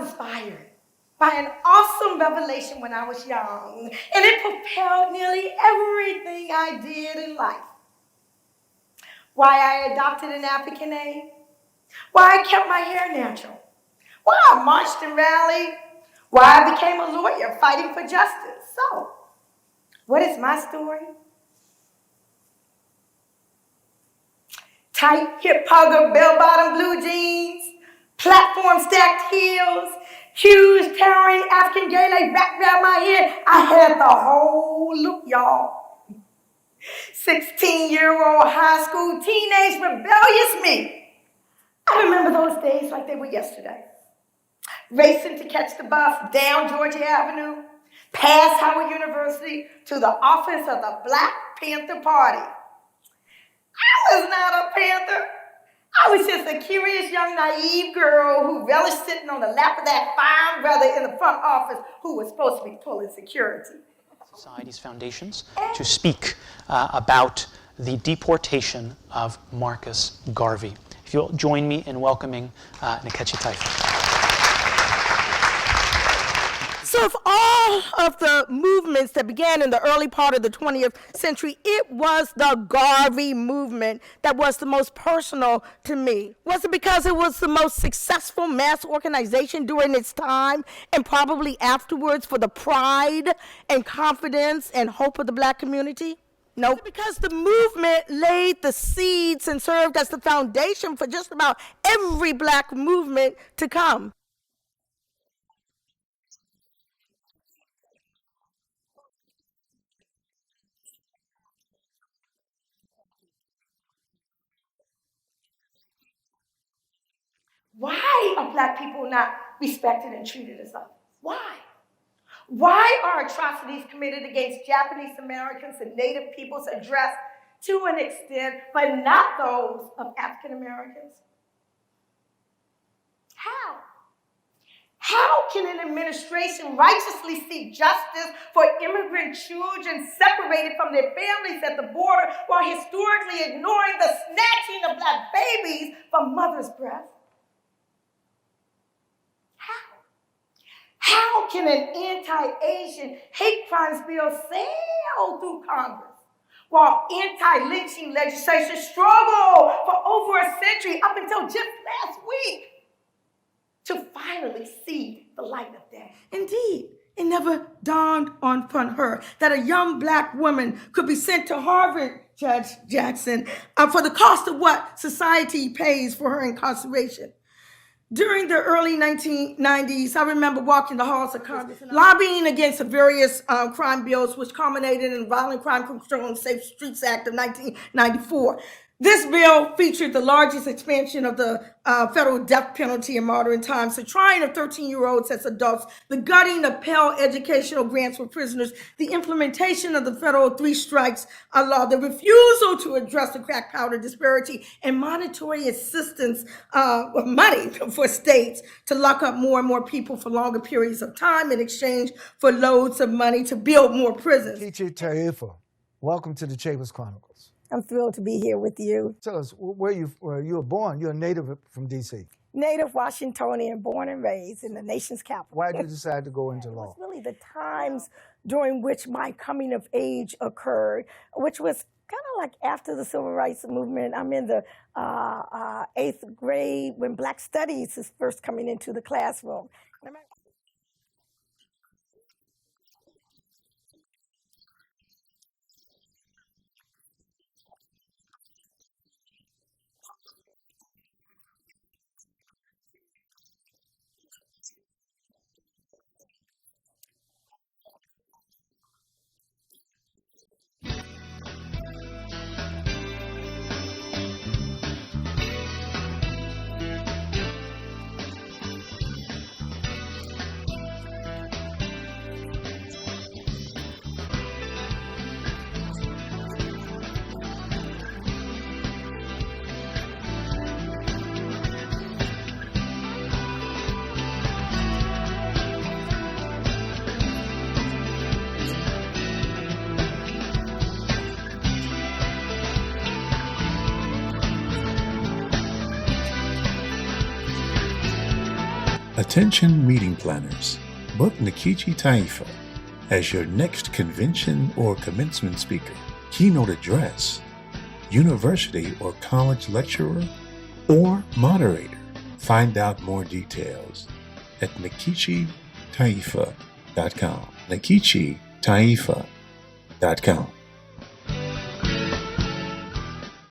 inspired by an awesome revelation when I was young, and it propelled nearly everything I did in life. Why I adopted an African name, why I kept my hair natural, why I marched and rallied, why I became a lawyer fighting for justice. So, what is my story? Tight hip hugger, bell-bottom blue jeans, platform stacked heels, huge towering African gay lace wrapped around my head. I had the whole look, y'all. 16-year-old high school teenage rebellious me. I remember those days like they were yesterday. Racing to catch the bus down Georgia Avenue, past Howard University to the office of the Black Panther Party. I was not a Panther. I was just a curious young naive girl who relished sitting on the lap of that fine brother in the front office who was supposed to be pulling security. Society's foundations to speak about the deportation of Marcus Garvey. If you'll join me in welcoming Nkechi Taifa. So of all of the movements that began in the early part of the 20th century, it was the Garvey movement that was the most personal to me. Was it because it was the most successful mass organization during its time and probably afterwards for the pride and confidence and hope of the Black community? No, nope. Because the movement laid the seeds and served as the foundation for just about every Black movement to come. Why are Black people not respected and treated as others? Why? Why are atrocities committed against Japanese Americans and Native peoples addressed to an extent, but not those of African Americans? How? How can an administration righteously seek justice for immigrant children separated from their families at the border while historically ignoring the snatching of Black babies from mothers' breasts? How can an anti-Asian hate crimes bill sail through Congress while anti-lynching legislation struggled for over a century up until just last week to finally see the light of day? Indeed, it never dawned upon her that a young Black woman could be sent to Harvard, Judge Jackson, for the cost of what society pays for her incarceration. During the early 1990s, I remember walking the halls of Congress, lobbying against the various crime bills, which culminated in the Violent Crime Control and Safe Streets Act of 1994. This bill featured the largest expansion of the federal death penalty in modern times, the trying of 13-year-olds as adults, the gutting of Pell educational grants for prisoners, the implementation of the federal three strikes law, the refusal to address the crack powder disparity, and monetary assistance of money for states to lock up more and more people for longer periods of time in exchange for loads of money to build more prisons. Nkechi Taifa, welcome to the Chavis Chronicles. I'm thrilled to be here with you. Tell us where you were born. You're a native from D.C. Native Washingtonian, born and raised in the nation's capital. Why did you decide to go into law? It was really the times during which my coming of age occurred, which was kind of like after the Civil Rights Movement. I'm in the 8th grade when Black Studies is first coming into the classroom. Attention meeting planners, book Nkechi Taifa as your next convention or commencement speaker, keynote address, university or college lecturer, or moderator. Find out more details at nkechitaifa.com. nkechitaifa.com.